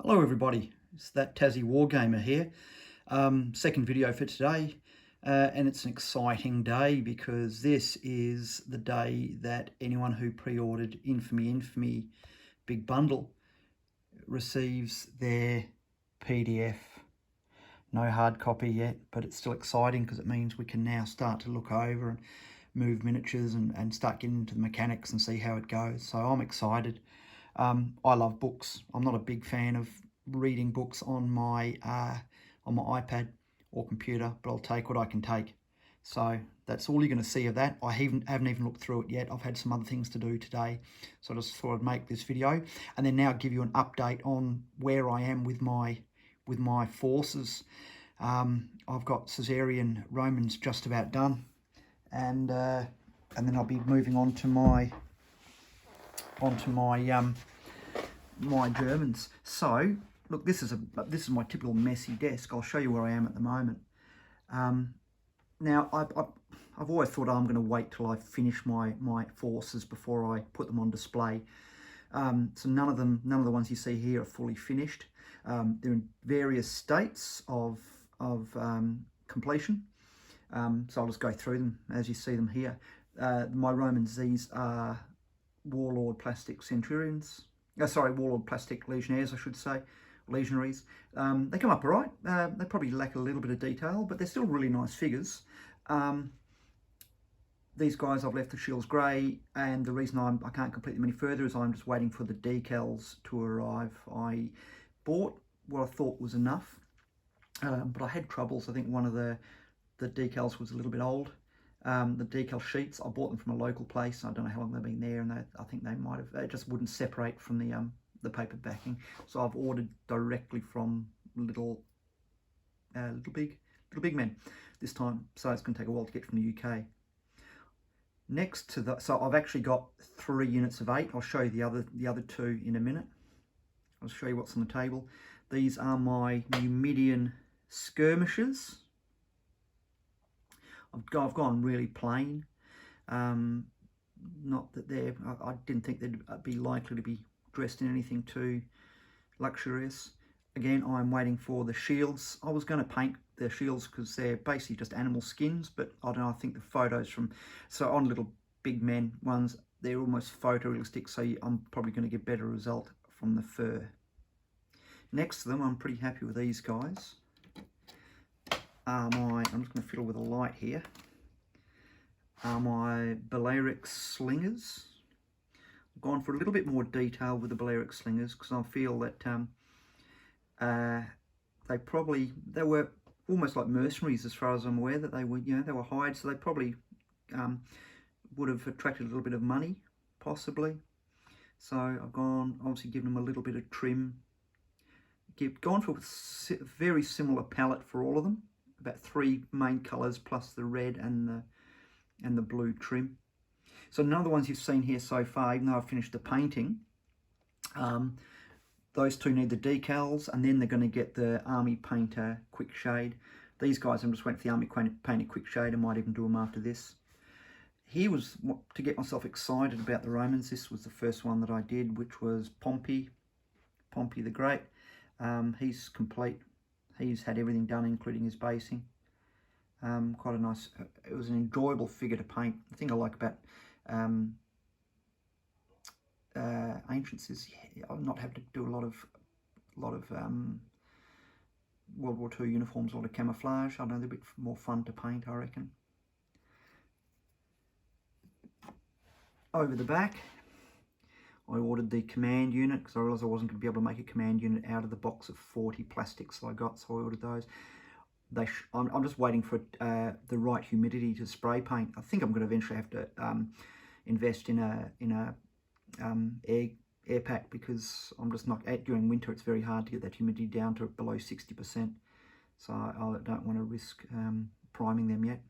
Hello everybody, it's that Tassie Wargamer here. Second video for today, and it's an exciting day because this is the day that anyone who pre-ordered Infamy Big Bundle receives their PDF. No hard copy yet, but it's still exciting because it means we can now start to look over and move miniatures and start getting into the mechanics and see how it goes. So I'm excited. I love books. I'm not a big fan of reading books on my iPad or computer, but I'll take what I can take. So that's all you're going to see of that. I haven't even looked through it yet. I've had some other things to do today, so I just thought I'd make this video and then now give you an update on where I am with my forces. I've got Caesarian Romans just about done, and then I'll be moving on to my my Germans. So look, this is my typical messy desk. I'll show you where I am at the moment. Now I've always thought I'm going to wait till I finish my forces before I put them on display. So none of the ones you see here are fully finished. They're in various states of completion. So I'll just go through them as you see them here. My Romans, these are Warlord Plastic Centurions. Warlord Plastic Legionnaires, I should say. Legionaries. They come up all right. They probably lack a little bit of detail, but they're still really nice figures. These guys, I've left the shields grey, and the reason I can't complete them any further is I'm just waiting for the decals to arrive. I bought what I thought was enough, but I had troubles. I think one of the decals was a little bit old. The decal sheets, I bought them from a local place. I don't know how long they've been there, and I think they might have, it just wouldn't separate from the paper backing. So I've ordered directly from little big men this time. So it's going to take a while to get from the UK. Next to that, so I've actually got 3 units of 8. I'll show you the other 2 in a minute. I'll show you what's on the table. These are my Numidian Skirmishes. I've gone really plain. Not that I didn't think they'd be likely to be dressed in anything too luxurious. Again, I'm waiting for the shields. I was going to paint the shields because they're basically just animal skins, but I don't know, I think the photos on little big men ones, they're almost photorealistic, so I'm probably going to get better result from the fur. Next to them, I'm pretty happy with these guys. I'm just going to fiddle with a light here. My Balearic Slingers. I've gone for a little bit more detail with the Balearic Slingers because I feel that they were almost like mercenaries as far as I'm aware, that they were hired, so they probably would have attracted a little bit of money, possibly. So I've obviously given them a little bit of trim. Gone for a very similar palette for all of them. About 3 main colours plus the red and the blue trim. So none of the ones you've seen here so far, even though I've finished the painting, those 2 need the decals, and then they're going to get the Army Painter Quick Shade. These guys, I'm just waiting for the Army Painter Quick Shade. I might even do them after this. Here was to get myself excited about the Romans. This was the first one that I did, which was Pompey the Great. He's complete. He's had everything done, including his basing. Quite a nice, it was an enjoyable figure to paint. The thing I like about Ancients is I've not had to do a lot of World War II uniforms or the camouflage. I know they're a bit more fun to paint, I reckon. Over the back, I ordered the command unit because I realised I wasn't going to be able to make a command unit out of the box of 40 plastics that I got, so I ordered those. I'm just waiting for the right humidity to spray paint. I think I'm going to eventually have to invest in a air pack, because I'm just not, during winter it's very hard to get that humidity down to below 60%. So I don't want to risk priming them yet.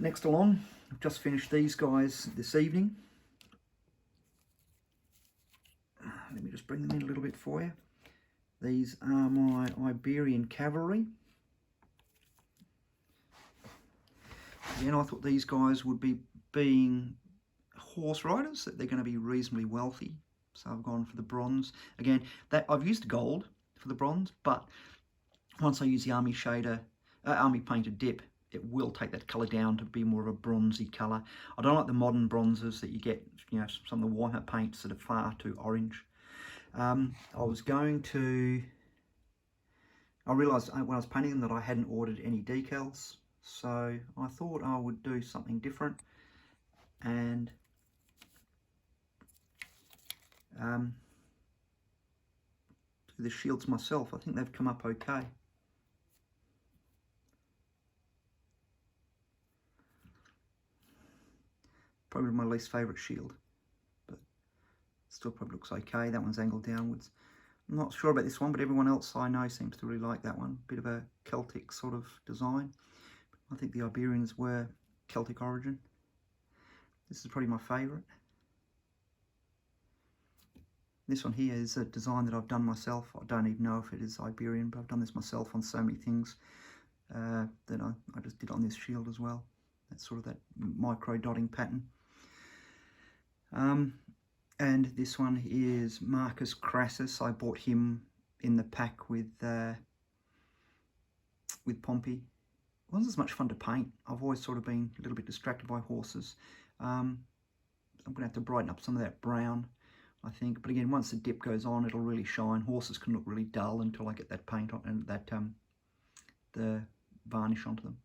Next along, I've just finished these guys this evening. Let me just bring them in a little bit for you. These are my Iberian Cavalry. Again, I thought these guys would be, being horse riders, that they're going to be reasonably wealthy. So I've gone for the bronze. Again, that I've used gold for the bronze, but once I use the army shader, army painted dip, it will take that colour down to be more of a bronzy colour. I don't like the modern bronzes that you get, you know, some of the Warhammer paints that are far too orange. I realised when I was painting them that I hadn't ordered any decals, so I thought I would do something different and do the shields myself. I think they've come up okay. Probably my least favourite shield, but still probably looks okay. That one's angled downwards. I'm not sure about this one, but everyone else I know seems to really like that one. Bit of a Celtic sort of design. I think the Iberians were Celtic origin. This is probably my favourite. This one here is a design that I've done myself. I don't even know if it is Iberian, but I've done this myself on so many things that I just did on this shield as well. That's sort of that micro dotting pattern. And this one is Marcus Crassus. I bought him in the pack with Pompey. It wasn't as much fun to paint. I've always sort of been a little bit distracted by horses. I'm going to have to brighten up some of that brown, I think. But again, once the dip goes on, it'll really shine. Horses can look really dull until I get that paint on and that the varnish onto them.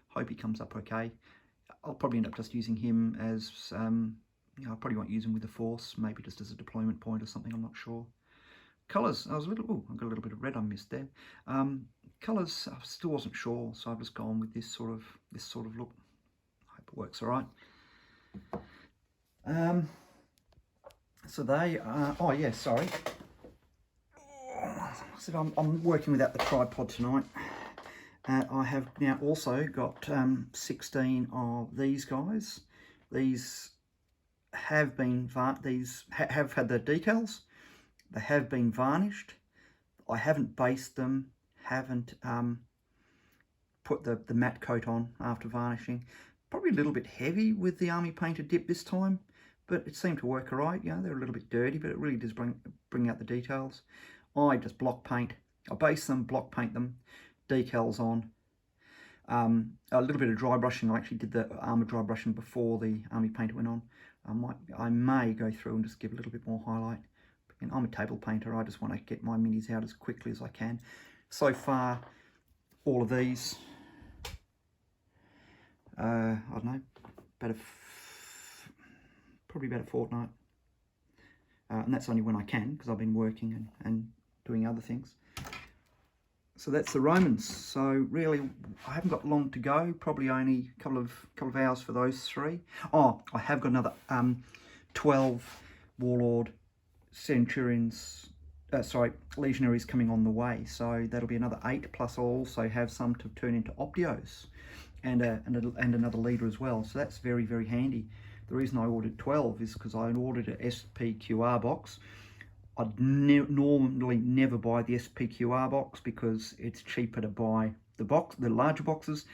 Hope he comes up okay. I'll probably end up just using him as, I probably won't use him with the force, maybe just as a deployment point or something, I'm not sure. Colours, I got a little bit of red I missed there. Colours, I still wasn't sure, so I've just gone with this sort of look. I hope it works all right. So they are, oh yeah, sorry. I said I'm working without the tripod tonight. I have now also got 16 of these guys. These have been have had the decals. They have been varnished. I haven't based them. Haven't put the matte coat on after varnishing. Probably a little bit heavy with the army painted dip this time, but it seemed to work all right. You know, they're a little bit dirty, but it really does bring out the details. I just block paint. I base them, block paint them, decals on. A little bit of dry brushing. I actually did the armour dry brushing before the army paint went on. I may go through and just give a little bit more highlight. And I'm a table painter. I just want to get my minis out as quickly as I can. So far, all of these, I don't know, probably about a fortnight. And that's only when I can, because I've been working and doing other things. So that's the Romans. So really, I haven't got long to go. Probably only a couple of hours for those three. Oh, I have got another 12 Warlord Centurions, Legionaries coming on the way. So that'll be another 8. Plus I'll also have some to turn into Optios, and another leader as well. So that's very, very handy. The reason I ordered 12 is because I ordered an SPQR box. I'd normally never buy the SPQR box because it's cheaper to buy the larger boxes,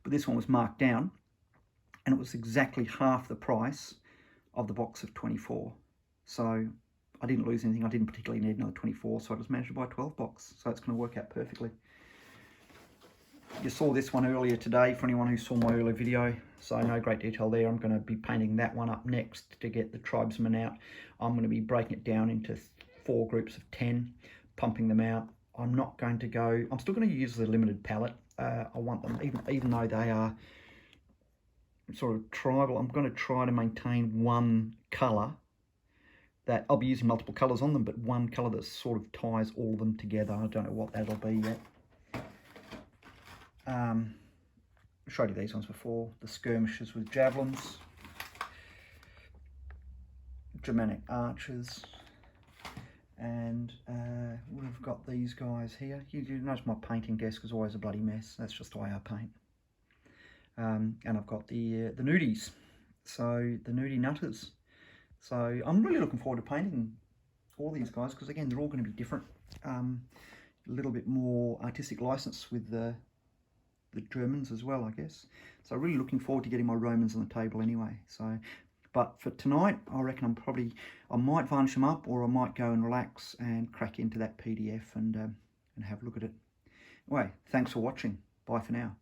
but this one was marked down and it was exactly half the price of the box of 24. So I didn't lose anything. I didn't particularly need another 24, so I just managed to buy a 12 box. So it's going to work out perfectly. You saw this one earlier today for anyone who saw my earlier video, so no great detail there. I'm going to be painting that one up next to get the tribesmen out. I'm going to be breaking it down into 4 groups of 10, pumping them out. I'm not going to go, I'm still going to use the limited palette. I want them, even though they are sort of tribal, I'm going to try to maintain one colour that, I'll be using multiple colours on them, but one colour that sort of ties all of them together. I don't know what that'll be yet. I showed you these ones before, the skirmishes with javelins, Germanic archers, and we've got these guys here. You notice my painting desk is always a bloody mess. That's just the way I paint. And I've got the nudies, so the nudie nutters. So I'm really looking forward to painting all these guys because again they're all going to be different. A little bit more artistic license with the Germans as well, I guess. So really looking forward to getting my Romans on the table anyway. So But for tonight, I reckon I might varnish them up, or I might go and relax and crack into that PDF and have a look at it. Anyway, thanks for watching. Bye for now.